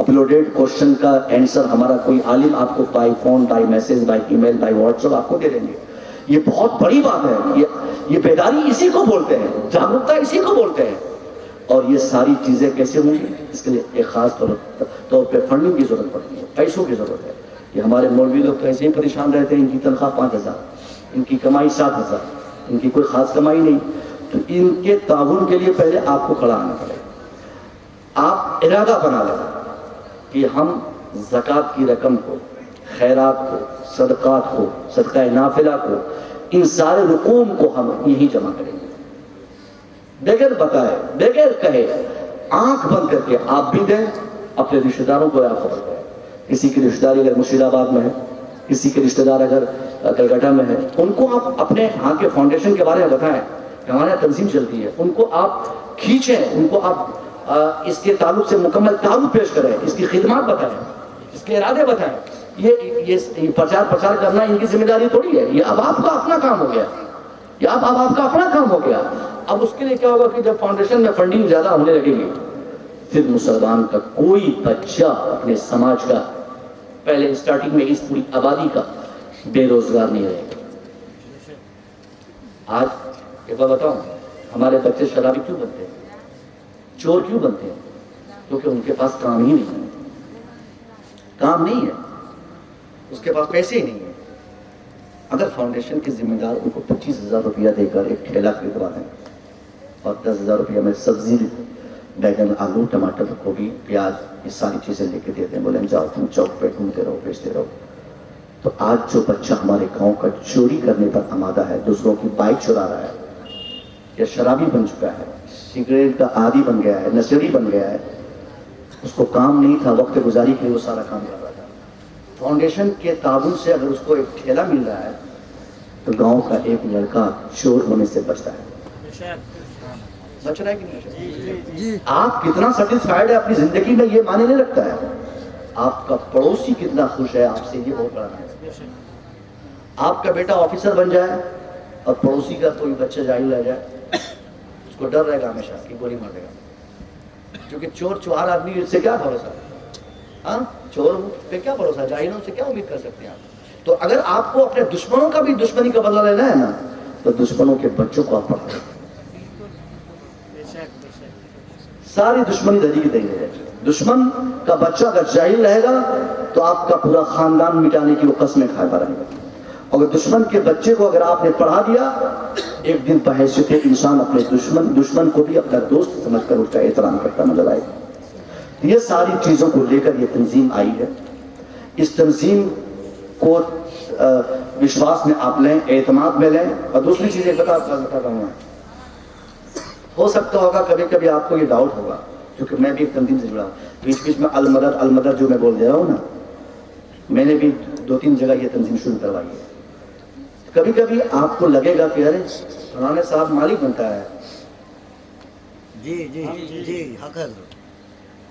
Uploaded question का answer हमारा कोई आलिम आपको by phone, by message, by email, by WhatsApp आपको दे देंगे। ये बहुत बड़ी बात है। ये बेदारी इसी को बोलते हैं, जागरूकता इसी को बोलते हैं। और ये सारी चीजें कैसे होंगी, इसके लिए एक खास तौर पे फंडिंग की जरूरत पड़ती है, पैसों की जरूरत है। ये हमारे मौलवी लोग तो ऐसे ही परेशान रहते हैं, इनकी तनख्वाह 5,000, इनकी कमाई 7,000, इनकी कोई खास कमाई नहीं। तो इनके ताउन के लिए पहले आपको खड़ा आना पड़ेगा। आप इरादा बना लें कि हम ज़कात की रकम को, खैरात को, सदक़ात को, सदक़ा नाफिला को, इन सारे रुकूम को हम यहीं जमा करेंगे, बगैर बताए, बगैर कहे, आंख बंद करके आप भी दें, अपने रिश्तेदारों को आप खबर दें। किसी की रिश्तेदारी अगर मुर्शिदाबाद में है, किसी के रिश्तेदार अगर कलकत्ता में है, उनको आप अपने यहाँ के फाउंडेशन के बारे में बताएं कि हमारे यहाँ तंजीम चलती है। उनको आप खींचें, उनको आप इसके ताल्लुक से मुकम्मल ताल्लुक पेश करें, इसकी खिदमत बताएं, इसके इरादे बताएं। ये प्रचार करना इनकी जिम्मेदारी थोड़ी है, ये अब आपका अपना काम हो गया, ये अब आपका अपना काम हो गया। अब उसके लिए क्या होगा कि जब फाउंडेशन में फंडिंग ज्यादा होने लगेगी, फिर मुसलमान का कोई बच्चा अपने समाज का, पहले स्टार्टिंग में इस पूरी आबादी का बेरोजगार नहीं रहेगा। आज एक बात बताऊं, हमारे बच्चे शराबी क्यों बनते हैं, चोर क्यों बनते हैं? क्योंकि उनके पास काम ही नहीं है, काम नहीं है, उसके पास पैसे ही नहीं है। अगर फाउंडेशन के जिम्मेदार उनको 25,000 रुपया देकर एक ठेला खरीदवा दें और 10,000 रुपया में सब्जी, बैगन, आलू, टमाटर, गोभी, प्याज, ये सारी चीजें लेके दे दें, बोले जाओ तुम चौक पे घूमते रहो, बेचते रहो, तो आज जो बच्चा हमारे गांव का चोरी करने पर आमादा है, दूसरों की बाइक चुरा रहा है, या शराबी बन चुका है, सिगरेट का आदी बन गया है, नशेड़ी बन गया है, उसको काम नहीं था, वक्त गुजारी के लिए वो सारा काम कर रहा था। फाउंडेशन के ताबून से अगर उसको एक ठेला मिल रहा है तो गांव का एक लड़का चोर होने से बचता है। बच रहा है कि नहीं? आप कितना सेटिस्फाइड है अपनी जिंदगी में, ये माने नहीं रखता है। आपका पड़ोसी कितना खुश है आपसे, ये बहुत बड़ा है। आपका बेटा ऑफिसर बन जाए और पड़ोसी का कोई बच्चा जाहिल रह जाए, उसको डर रहेगा हमेशा कि गोली मार देगा, क्योंकि चोर आदमी से क्या भरोसा, हाँ, चोर पे क्या भरोसा, जाहिलों से क्या उम्मीद कर सकते हैं आप? तो अगर आपको अपने दुश्मनों का भी दुश्मनी का बदला लेना है ना, तो दुश्मनों के बच्चों को आप पढ़ाओ, सारी दुश्मनी धरी की धरी है। दुश्मन का बच्चा अगर जाहिल रहेगा तो आपका पूरा खानदान मिटाने की वो कसमें खाता रहेगा। अगर दुश्मन के बच्चे को अगर आपने पढ़ा दिया, एक दिन बहैसियत इंसान अपने दुश्मन को भी अपना दोस्त समझकर उसका एहतराम करता नजर आएगा। ये सारी चीजों को लेकर ये तंजीम आई है। इस तंजीम को विश्वास में आप लें, एतमाद में लें। और दूसरी चीज एक बता रहा हूँ, हो सकता होगा कभी कभी आपको ये डाउट होगा, क्योंकि मैं भी एक तंजीम से जुड़ा, बीच बीच में अलमदद जो मैं बोल दे रहा हूँ ना, मैंने भी 2-3 जगह ये तंजीम शुरू करवाई है। कभी कभी आपको लगेगा कि अरे फलाने साहब मालिक बनता है, जी जी जी हक है,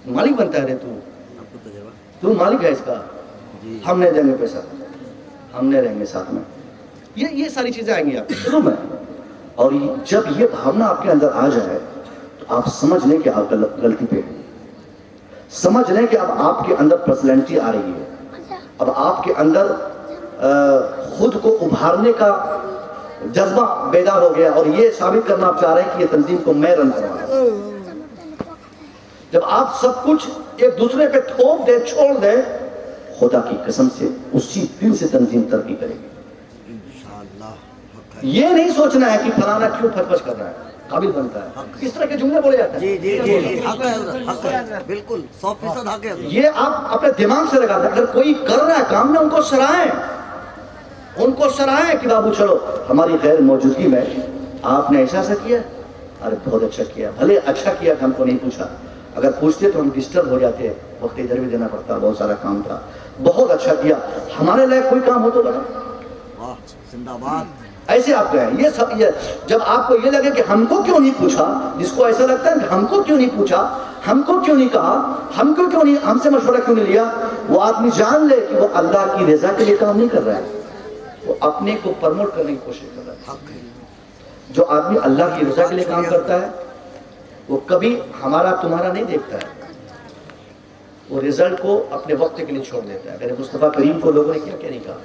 मालिक बनता है रे तू मालिक है इसका, हम नहीं देंगे पैसा, हम नहीं रहेंगे साथ में, ये सारी चीजें आएंगी आपके शुरू में। और जब ये भावना आपके अंदर आ जाए तो आप समझ लें कि आप गलती पे हैं, समझ लें कि अब आपके अंदर पर्सनैलिटी आ रही है, अब आपके अंदर खुद को उभारने का जज्बा बेदार हो गया, और ये साबित करना आप चाह रहे हैं कि ये तंजीम को मैं रन कर रहा हूं। जब आप सब कुछ एक दूसरे पे थोप दे, छोड़ दे, खुदा की कसम से उसी दिन से तंजीम तरक्की करेगी। ये नहीं सोचना है कि फलाना क्यों फटफट कर रहा है, काबिल बनता है, किस तरह के जुमले बोले जाते हैं। जी जी जी हक है, बिल्कुल 100% हक है। ये आप अपने दिमाग से लगा दें। अगर कोई कर रहा है काम में, उनको सराहें कि बाबू चलो हमारी गैर मौजूदगी में आपने ऐसा किया, अरे बहुत अच्छा किया, भले अच्छा किया कि हमको नहीं पूछा, अगर पूछते तो हम डिस्टर्ब हो जाते, वक्त इधर भी देना पड़ता, बहुत सारा काम था, बहुत अच्छा किया, हमारे लायक कोई काम हो तो लगा, वाह जिंदाबाद। ऐसे आप कहें। ये सब ये जब आपको ये लगे कि हमको क्यों नहीं पूछा, जिसको ऐसा लगता है कि हमको क्यों नहीं पूछा, हमको क्यों नहीं कहा, हमको क्यों नहीं, हमसे मशवरा क्यों नहीं लिया, वो आदमी जान ले कि वो अल्लाह की रजा के लिए काम नहीं कर रहा है, वो अपने को प्रमोट करने की कोशिश कर रहा है। जो आदमी अल्लाह की रजा के लिए काम करता है वो कभी हमारा तुम्हारा नहीं देखता है, وہ رزلٹ کو اپنے وقت کے لیے چھوڑ دیتا ہے. میرے مصطفیٰ کریم کو لوگوں نے کیا کیا نہیں کہا.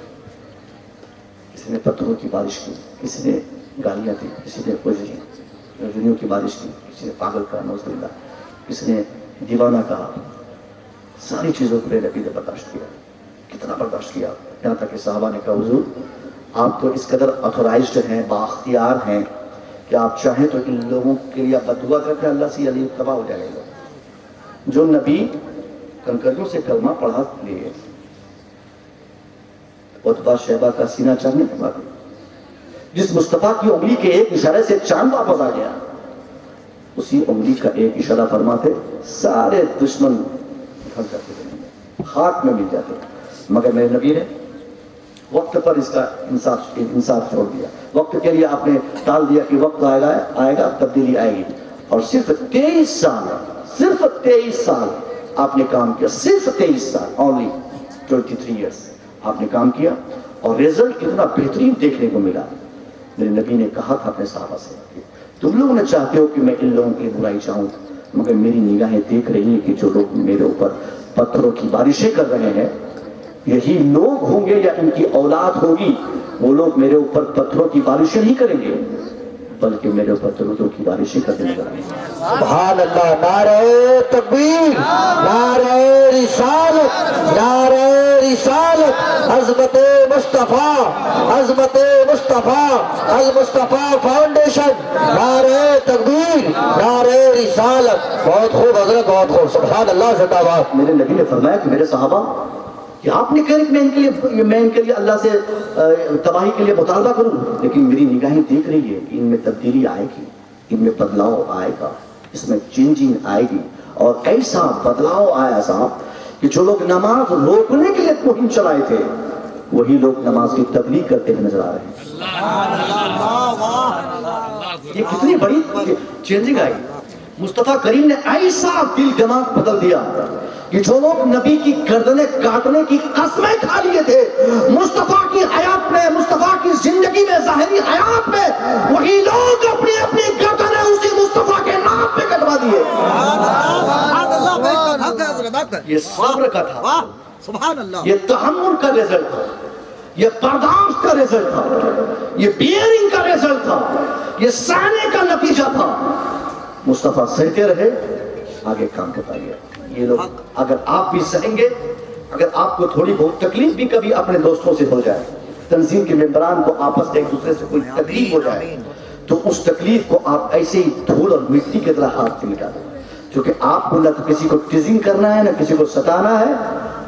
کسی نے پتھروں کی بارش کی, کسی نے گالیاں دی, کسی نے رجوعیوں کی بارش کی, کسی نے پاگل کہا نعوذ باللہ, کسی نے دیوانہ کہا. ساری چیزوں کو میرے نبی نے برداشت کیا. کتنا برداشت کیا, یہاں تک کہ صحابہ نے کہا حضور آپ تو اس قدر اتھورائزڈ ہیں, بااختیار ہیں کہ آپ چاہیں تو ان لوگوں کے لیے بد دعا کرتے ہیں, اللہ سے علی تباہ ہو جائے گا. جو نبی کنکریوں سے کلمہ پڑھا لیے, عتبہ شیبہ کا سینہ چاندنے کے بعد, جس مصطفیٰ کی انگلی کے ایک اشارے سے چاند واپس آ گیا, اسی انگلی کا ایک اشارہ فرماتے سارے دشمن نکل جاتے تھے, خاک میں مل جاتے. مگر میرے نبی نے وقت پر اس کا انصاف چھوڑ دیا. وقت کے لیے آپ نے ٹال دیا کہ وقت آئے گا تبدیلی آئے گی. اور صرف 23 سال آپ نے کام کیا, صرف 23 سال, only 23 years آپ نے کام کیا, اور رزلٹ کتنا بہترین دیکھنے کو ملا. میرے نبی نے کہا تھا اپنے صحابہ سے کہ تم لوگ نہ چاہتے ہو کہ میں ان لوگوں کی برائی چاہوں, مگر میری نگاہیں دیکھ رہی ہیں کہ جو لوگ میرے اوپر پتھروں کی بارشیں کر رہے ہیں, یہی لوگ ہوں گے یا ان کی اولاد ہوگی, وہ لوگ میرے اوپر پتھروں کی بارشیں نہیں کریں گے بلکہ میرے اوپر درودوں کی بارشیں کرنے نظر آئیں گے. سبحان اللہ. نعرہ تکبیر, نعرہ رسالت, نعرہ رسالت, عظمت مصطفیٰ, عظمت مصطفیٰ, المصطفیٰ فاؤنڈیشن, نعرہ تکبیر, نعرہ رسالت. بہت خوب حضرت, بہت خوب, سبحان اللہ, زندہ باد. میرے نبی نے فرمایا کہ میرے صحابہ کہ آپ نے کہا کہ میں ان کے لیے اللہ سے تباہی کے لیے مطالبہ کروں, لیکن میری نگاہیں دیکھ رہی ہے کہ ان میں تبدیلی آئے گی, ان میں بدلاؤ آئے گا, اس میں چینجنگ آئے گی. اور ایسا بدلاؤ آیا صاحب کہ جو لوگ نماز روکنے کے لیے مہم چلائے تھے وہی لوگ نماز کی تبلیغ کرتے ہوئے نظر آ رہے ہیں. یہ کتنی بڑی چینجنگ آئی. مصطفیٰ کریم نے ایسا دل دماغ بدل دیا کہ جو لوگ نبی کی گردنیں کاٹنے کی قسمیں کھا لیے تھے, مصطفیٰ کی حیات میں, مصطفیٰ کی زندگی میں, ظاہری حیات میں, وہی لوگ اپنی اپنی گردنیں اسی مصطفیٰ کے نام پہ کٹوا دیے. یہ صبر کا تھا, سبحان اللہ, یہ تحمل کا رزلٹ تھا, یہ برداشت کا رزلٹ تھا, یہ بیئرنگ کا رزلٹ تھا, یہ سہنے کا نتیجہ تھا. مصطفیٰ سہتے رہے, آگے کام ہوتا گیا. یہ لوگ اگر آپ بھی سہیں گے, اگر آپ کو تھوڑی بہت تکلیف بھی کبھی اپنے دوستوں سے ہو جائے, تنظیم کے ممبران کو آپس میں ایک دوسرے سے کوئی تکلیف ہو جائے, تو اس تکلیف کو آپ ایسے ہی دھول اور مٹی کی طرح ہاتھ سے مٹا دیں. کیونکہ آپ کو نہ تو کسی کو ٹیزنگ کرنا ہے, نہ کسی کو ستانا ہے,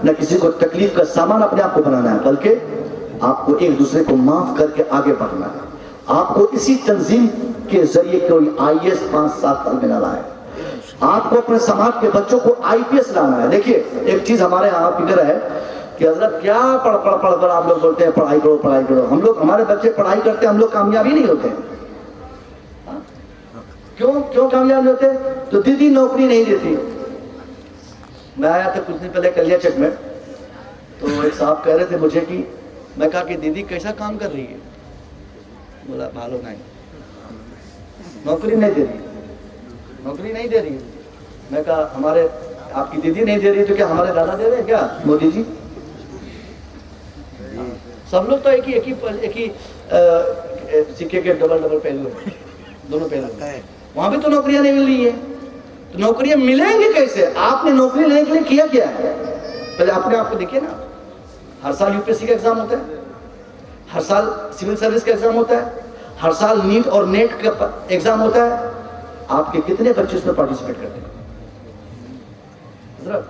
نہ کسی کو تکلیف کا سامان اپنے آپ کو بنانا ہے, بلکہ آپ کو ایک دوسرے کو معاف کر کے آگے بڑھنا ہے. آپ کو اسی تنظیم کے ذریعے کوئی IAS 5-7 سال میں نہ لائے, آپ کو اپنے سماج کے بچوں کو IPS لانا ہے. دیکھیے ایک چیز ہمارے ہاں فکر ہے کہ حضرت کیا پڑھ کر آپ لوگ بولتے ہیں پڑھائی کرو پڑھائی کرو. ہم لوگ, ہمارے بچے پڑھائی کرتے ہیں, ہم لوگ کامیاب ہی نہیں ہوتے. کیوں کامیاب نہیں ہوتے؟ تو دیدی نوکری نہیں دیتی. میں آیا تھا کچھ دن پہلے کلیا چک میں, تو ایک صاحب کہہ رہے تھے مجھے کہ, میں کہا کہ دیدی کیسا کام کر رہی ہے؟ بولا معلوم نہیں, نوکری نہیں دے رہی, نوکری نہیں دے رہی. میں کہا ہمارے آپ کی دیدی نہیں دے رہی تو کیا ہمارے دادا دے رہے ہیں کیا مودی جی؟ سب لوگ تو ایک ہی سکے کے ڈبل پہلو ہیں, دونوں پہلو ہیں. وہاں بھی تو نوکریاں نہیں مل رہی ہیں, تو نوکریاں ملیں گے کیسے؟ آپ نے نوکری لینے کے لیے کیا ہے؟ پہلے اپنے آپ کو دیکھیے نا. ہر سال UPSC کا ایگزام ہوتا ہے, ہر سال سول سروس کا ایگزام ہوتا ہے, ہر سال نیٹ اور نیٹ کا ایگزام ہوتا ہے. آپ کے کتنے بچے اس میں پارٹیسپیٹ کرتے ہیں؟ حضرت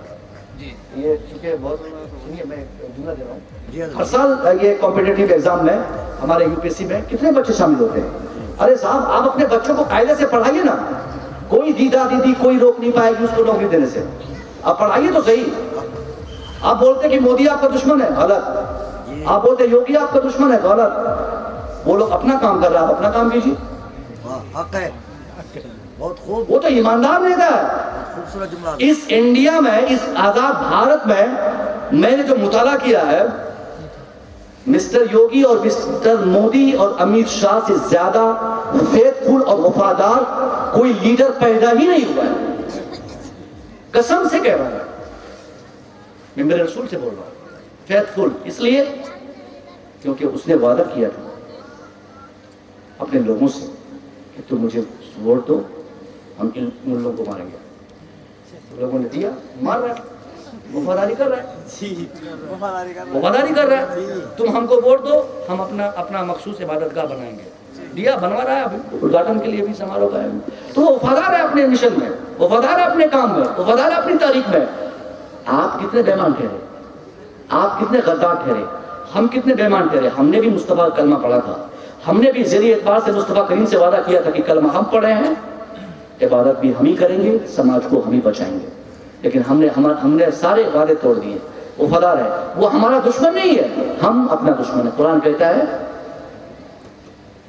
یہ چونکہ بہت سنیے, میں جملہ دے رہا ہوں. ہر سال یہ کمپیٹیٹیو ایگزام میں ہمارے UPSC میں کتنے بچے شامل ہوتے ہیں؟ ارے صاحب آپ اپنے بچوں کو قاعدے سے پڑھائیے نا. کوئی دیدا دیدی کوئی روک نہیں پائے گی اس کو نوکری دینے سے. آپ پڑھائیے تو صحیح. آپ بولتے کہ مودی آپ کا دشمن ہے, غلط. آپ بولتے یوگی آپ کا دشمن ہے, غلط. وہ لوگ اپنا کام کر رہے ہیں, آپ اپنا کام کیجیے. حق ہے, بہت خوب, وہ تو ایماندار نیتا ہے. خوبصورت جملہ. اس انڈیا میں, اس آزاد بھارت میں نے جو مطالعہ کیا ہے, مسٹر یوگی اور مسٹر مودی اور امت شاہ سے زیادہ فیتھ فل اور وفادار کوئی لیڈر پیدا ہی نہیں ہوا ہے. قسم سے کہہ رہا ہوں. میں میرے رسول سے بول رہا ہوں. فیتھفل اس لیے کیونکہ اس نے وعدہ کیا تھا اپنے لوگوں سے کہ تم مجھے ووٹ دو, ہم ان لوگوں کو ماریں گے. لوگوں نے دیا, مار رہا ہے, وفاداری کر رہا ہے, وفاداری کر رہا ہے. تم ہم کو ووٹ دو, ہم اپنا مخصوص عبادت گاہ بنائیں گے. دیا, بنوا رہا ہے, ابھی ادھاٹن کے لیے بھی سماروہ کا ہے. تو وہ وفادار ہے اپنے مشن میں, وفادار ہے اپنے کام میں, وفادار ہے اپنی تاریخ میں. آپ کتنے بےمان ٹھہرے, آپ کتنے غدار ٹھہرے, ہم کتنے بےمان ٹھہرے. ہم نے بھی مصطفیٰ کا کلمہ پڑھا تھا, ہم نے بھی ذریعے اعتبار سے مصطفیٰ کریم سے وعدہ کیا تھا کہ کلمہ ہم پڑھے ہیں, عبادت بھی ہم ہی کریں گے, سماج کو ہم ہی بچائیں گے. لیکن ہم نے سارے وعدے توڑ دیے. وفادار ہے, وہ ہمارا دشمن نہیں ہے, ہم اپنا دشمن ہے. قرآن کہتا ہے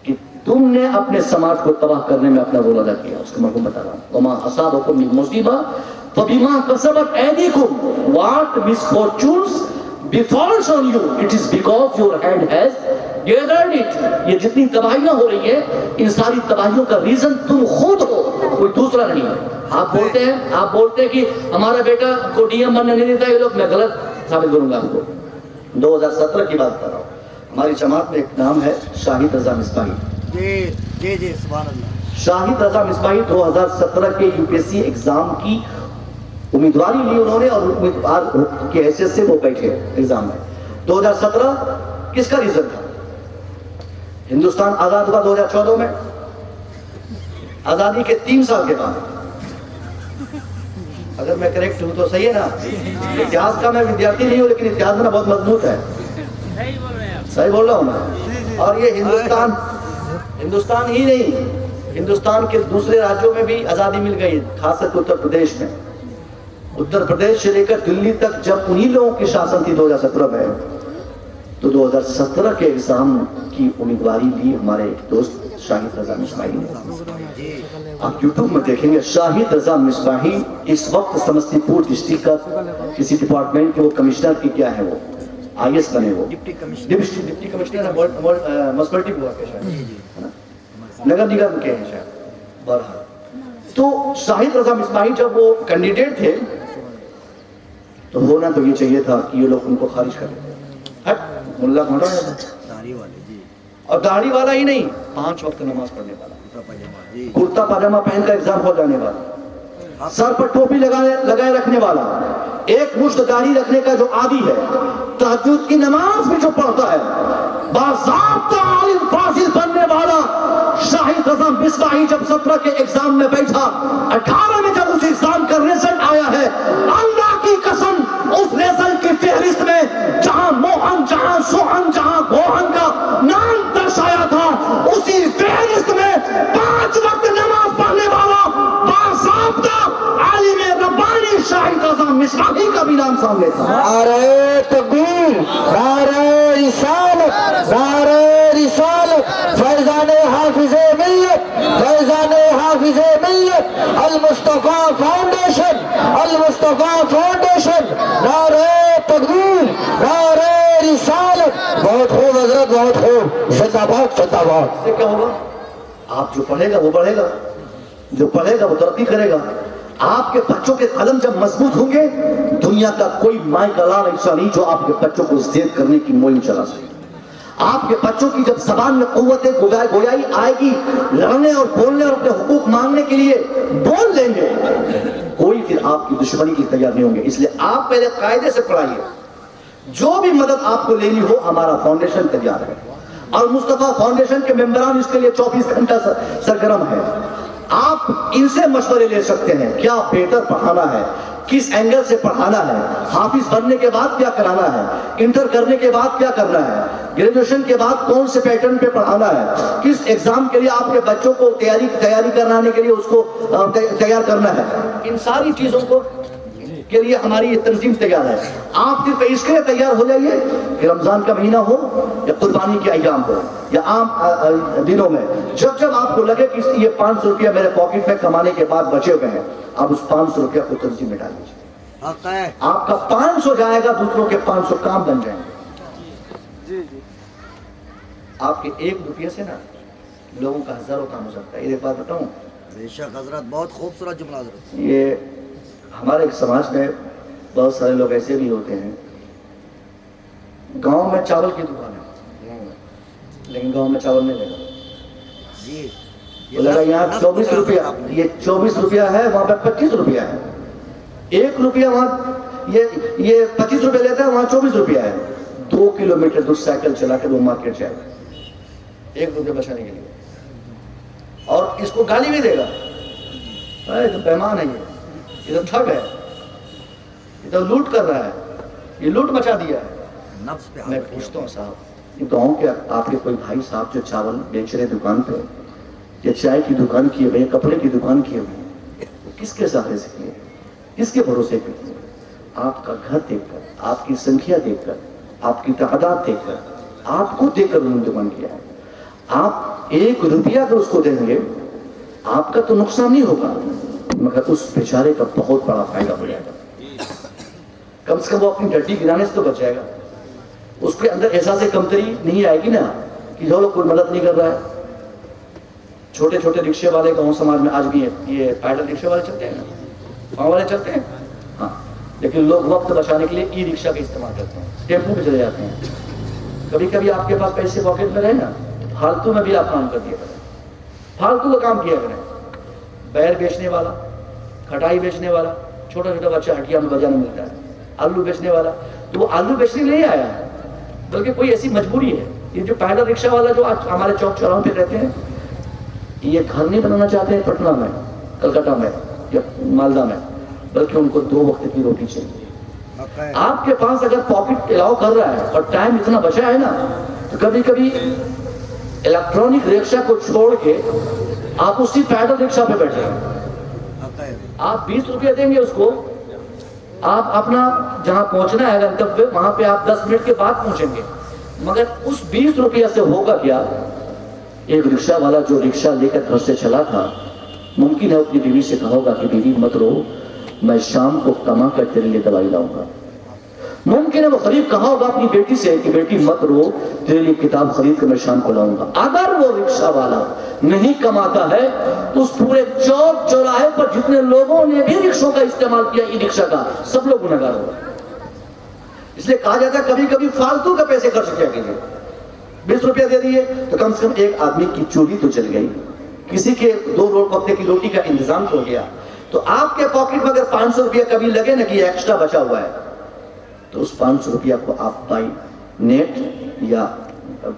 کہ تم نے اپنے سماج کو تباہ کرنے میں اپنا رول ادا کیا. اس کا مفہوم بتا رہا ہوں. وما اصابکم من مصیبہ فبما کسبت ایدیکم, what misfortunes befalls on you, it is because your hand has gathered it. یہ جتنی تباہیاں ہو رہی ہیں, ان ساری تباہیوں کا ریزن تم خود ہو, کوئی دوسرا نہیں ہے. آپ بولتے ہیں کہ ہمارا بیٹا کو ڈی ایم بننے نہیں دیتا یہ لوگ. میں غلط ثابت کروں گا آپ کو. 2017 کی بات کر رہا ہوں. ہماری جماعت میں ایک نام ہے شاہد رضا مصباحی. جی سبحان اللہ. شاہد رضا مصباحی 2017 کے UPSC exam کی امیدواری لی انہوں نے, اور امیدوار کی حیثیت سے وہ بیٹھے ایگزام میں. 2017 کس کا ریزن تھا؟ ہندوستان آزاد ہوا 2014 میں, آزادی کے 3 سال کے بعد. اگر میں کریکٹ ہوں تو صحیح ہے نا. اتہاس کا میں ودیارتھی نہیں ہوں, لیکن اتہاس میں بہت مضبوط ہے. صحیح بول رہا ہوں میں. اور یہ ہندوستان ہی نہیں, ہندوستان کے دوسرے راجیوں میں بھی آزادی مل گئی, خاص کر اتر پردیش میں. اتر پردیش سے لے کر دلی تک جب انہی لوگوں کی شاسن تھی 2017 میں, تو 2017 کے ایگزام کی امیدواری لی ہمارے ایک دوست شاہد رضا مصباحی نے. آپ یوٹیوب میں دیکھیں گے, شاہد رضا مصباحی اس وقت سمستی پور ڈسٹرکٹ کا کسی ڈپارٹمنٹ کے وہ کمشنر کی کیا ہے, وہ آئی ایس بنے, وہ ڈپٹی کمشنر ہے, مسپلٹی ہوا کے شاید نگر نگم کے ہیں شاید. بہرحال تو شاہد رضا مصباحی جب وہ کینڈیڈیٹ تھے تو ہونا تو یہ چاہیے تھا کہ یہ لوگ ان کو خارج کر دیتے. ملا گھوڑا اور داڑھی والا ہی نہیں, 5 وقت نماز پڑھنے والا, کرتا پاجامہ پہن کر ایگزام ہو جانے والا, سر پر ٹوپی لگائے رکھنے والا, ایک مشت داڑھی رکھنے کا جو عادی ہے, تہجد کی نماز بھی جو پڑھتا ہے, باضابطہ عالم فاضل بننے والا شاہد رضا مصباحی جب 17 کے ایگزام میں بیٹھا, 18 میں جب اس ایگزام کا رزلٹ آیا ہے, اللہ کی قسم اس رزلٹ کی فہرست میں جہاں موہن, جہاں سوہن, جہاں گوہن کا نام درشایا تھا, اسی فہرست میں 5 وقت نماز پڑھنے والا باضابطہ عالم ربانی شاہد رضا مصباحی کا بھی نام سامنے تھا. نعرہ تکبیر, نعرہ رسالت, نعرہ رسالت, فیضان حافظ ملت, فیضان حافظ ملت, المصطفیٰ فاؤنڈیشن, المصطفیٰ فاؤنڈیشن, نعرہ تکبیر, نعرہ رسالت. بہت خوب حضرت, بہت خوب, زندہ باد, زندہ باد. اس سے کیا ہوگا؟ آپ جو پڑھے گا وہ بڑھے گا, جو پڑھے گا وہ ترقی کرے گا. آپ کے بچوں کے قلم جب مضبوط ہوں گے, دنیا کا کوئی مائی کا لال ایسا نہیں جو آپ کے بچوں کو زید کرنے کی مہم چلا سکے. آپ کے بچوں کی جب زبان میں قوت گویائی آئے گی, لڑنے اور بولنے اور اپنے حقوق مانگنے کے لیے بول لیں گے, کوئی پھر آپ کی دشمنی کی تیار نہیں ہوں گے. اس لیے آپ پہلے قاعدے سے پڑھائیے, جو بھی مدد آپ کو لینی ہو ہمارا فاؤنڈیشن تیار ہے, اور مصطفیٰ فاؤنڈیشن کے ممبران اس کے لیے 24 گھنٹہ سرگرم ہے. آپ ان سے مشورے لے سکتے ہیں, کیا بہتر پڑھانا ہے, کس اینگل سے پڑھانا ہے, حافظ بننے کے بعد کیا کرانا ہے, انٹر کرنے کے بعد کیا کرنا ہے, گریجویشن کے بعد کون سے پیٹرن پہ پڑھانا ہے, کس ایگزام کے لیے آپ کے بچوں کو تیاری کرانے کے لیے اس کو تیار کرنا ہے. ان ساری چیزوں کو کے لیے ہماری یہ تنظیم تیار ہے. آپ صرف اس کے لیے تیار ہو جائیے کہ رمضان کا مہینہ ہو یا قربانی کے ایام ہو یا عام دنوں میں, جب آپ کو لگے کہ یہ 500 روپیہ میرے پاکٹ میں کمانے کے بعد بچے ہوئے ہیں, آپ اس 500 روپیہ کو تنظیم میں ڈال دیجیے. آپ کا 500 جائے گا, دوسروں کے 500 کام بن جائیں گے. آپ کے 1 روپیہ سے نا لوگوں کا ہزاروں کام ہو سکتا ہے. یہ ایک بات بتاؤں, بے شک حضرت, بہت خوبصورت جملہ حضرت. یہ ہمارے ایک سماج میں बहुत सारे लोग ऐसे भी होते हैं, गांव में चावल की दुकान है, लेकिन गांव में चावल नहीं लगा, जी वो लगा यहाँ 24 रुपया, ये 24 रुपया है, वहाँ पे 25 रुपया है, 1 रुपया वहाँ ये 25 रुपया लेता है, वहाँ 24 रुपया है, 2 किलोमीटर दूर साइकिल चला के वो मार्केट जाएगा 1 रुपया बचाने के लिए, और इसको गाली भी देगा, अरे तो बेईमान है ये तो ठग है, ये तो लूट कर रहा है, ये लूट मचा दिया है। नफ्स पे हाथ मैं रखिए। पूछता हूँ साहब, ये गाँव के आपके कोई भाई साहब जो चावल बेच रहे दुकान पे, या चाय की दुकान किए हुए, कपड़े की दुकान किए हुए, वो किसके सहारे से किए, किसके भरोसे पे किए? आपका घर देखकर, आपकी संख्या देखकर, आपकी तादाद देखकर, आपको देखकर उन्होंने दुकान किया है। आप 1 रुपया अगर उसको देंगे, आपका तो नुकसान नहीं होगा, मगर उस बेचारे का बहुत बड़ा फायदा हो जाएगा। कम से कम वो अपनी डड्डी गिराने से तो बच जाएगा, उसके अंदर ऐसा से कमतरी नहीं आएगी ना कि जो लोग कोई मदद नहीं कर रहा है। छोटे छोटे रिक्शे वाले गाँव समाज में आज भी है, ये पैडल रिक्शे वाले चलते हैं ना, गाँव वाले चलते हैं, हाँ, लेकिन लोग वक्त बचाने के लिए ई रिक्शा का इस्तेमाल करते हैं, टेम्पो पे चले जाते हैं। कभी कभी आपके पास पैसे पॉकेट में रहे ना, फालतू में भी आप काम कर दिया करें, फालतू का काम किया करें। बैर बेचने वाला, खटाई बेचने वाला, छोटा छोटा बच्चा हटिया में बाजार में मिलता है, आलू बेचने वाला, तो वो आलू बेचने नहीं आया है, बल्कि कोई ऐसी मजबूरी है। ये जो पैदल रिक्शा वाला जो आज हमारे चौक चौराहों पे रहते हैं, ये घर नहीं बनाना चाहते हैं पटना में, कलकत्ता में या मालदा में, बल्कि उनको 2 वक्त की रोटी चाहिए। आपके पास अगर पॉकेट अलाउ कर रहा है और टाइम इतना बचा है ना, तो कभी कभी इलेक्ट्रॉनिक रिक्शा को छोड़ के आप उसी पैदल रिक्शा पे बैठे, आप 20 रुपये देंगे उसको, आप अपना जहां पहुंचना है गंतव्य, वहां पे आप 10 मिनट के बाद पहुंचेंगे, मगर उस 20 रुपया से होगा क्या? एक रिक्शा वाला जो रिक्शा लेकर घर से चला था, मुमकिन है अपनी बीवी से कहा होगा कि बीवी मत रो, मैं शाम को कमा कर तेरे लिए दवाई लाऊंगा। मुमकिन है वो गरीब कहा होगा अपनी बेटी से कि बेटी मत रो, तेरे लिए किताब खरीद कर मैं शाम को लाऊंगा। अगर वो रिक्शा वाला नहीं कमाता है तो उस पूरे चौक चौराहे पर जितने लोगों ने भी रिक्शों का इस्तेमाल किया, ई रिक्शा का, सब लोग गुनहगार होगा। इसलिए कहा जाता है कभी कभी फालतू के पैसे खर्च किया कीजिए। 20 रुपया दे दिए तो कम से कम एक आदमी की चोरी तो चल गई, किसी के 2 वक्त की रोटी का इंतजाम हो गया। तो आपके पॉकेट में अगर 500 रुपया कभी लगे ना कि एक्स्ट्रा बचा हुआ है, तो उस 500 रुपया को आप बाई नेट या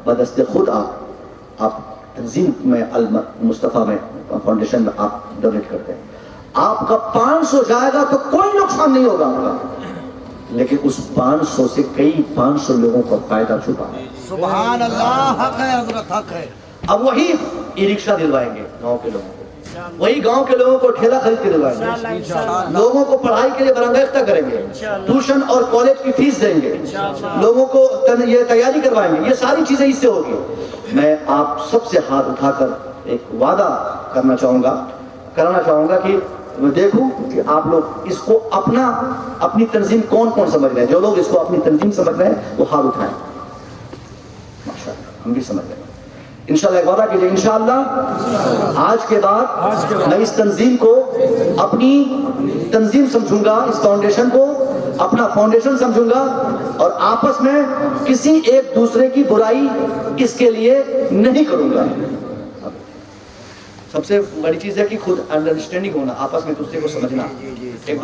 बदस्ते खुद आप तंजीम में अल मुस्तफ़ा में फाउंडेशन में आप डोनेट करते हैं, आपका 500 जाएगा तो कोई नुकसान नहीं होगा आपका, लेकिन उस 500 से कई 500 लोगों को फायदा छुपा है। सुभान अल्लाह, हक है हजरत, हक है। अब वही ई रिक्शा दिलवाएंगे गांव के लोगों को, वही गांव के लोगों को ठेला खरीद के दिलवाएंगे, लोगों को पढ़ाई के लिए बरंगेख्ता करेंगे, ट्यूशन और कॉलेज की फीस देंगे, लोगों को ये तैयारी करवाएंगे, ये सारी चीजें इससे होगी। मैं आप सबसे हाथ उठाकर एक वादा कराना चाहूंगा कि मैं देखूं कि आप लोग इसको अपनी तंजीम कौन कौन समझ रहे हैं। जो लोग इसको अपनी तंजीम समझ रहे हैं वो हाथ उठाएं, माशाअल्लाह हम भी समझ रहे हैं। इंशाअल्लाह एक वादा कीजिए, इंशाअल्लाह आज के बाद मैं इस तंजीम को अपनी तंजीम समझूंगा, इस फाउंडेशन को अपना फाउंडेशन समझूंगा, और आपस में किसी एक दूसरे की बुराई इसके लिए नहीं करूंगा। सबसे बड़ी चीज है कि खुद अंडरस्टैंडिंग होना, आपस में दूसरे को समझना। एक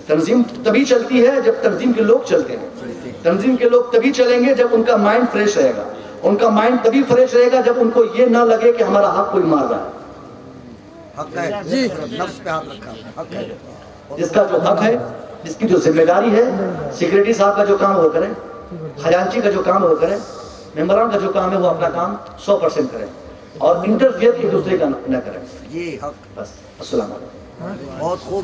तंजीम तभी चलती है जब तंजीम के लोग चलते हैं, तंजीम के लोग तभी चलेंगे जब उनका माइंड फ्रेश रहेगा, उनका माइंड तभी फ्रेश रहेगा जब उनको ये ना लगे कि हमारा हक कोई मार रहा है। हक है जी, नफ्स पे हाथ रखा, हक है। जिसका जो हक है, जिसकी जो जिम्मेदारी है, सेक्रेटरी साहब का जो काम वो करें, खजांची का जो काम वो करें, मेंबरान का जो काम है वो अपना काम 100% करें, और इंटरफेयर एक दूसरे का न करें। ये हक, बस। अस्सलाम वालेकुम। बहुत खूब।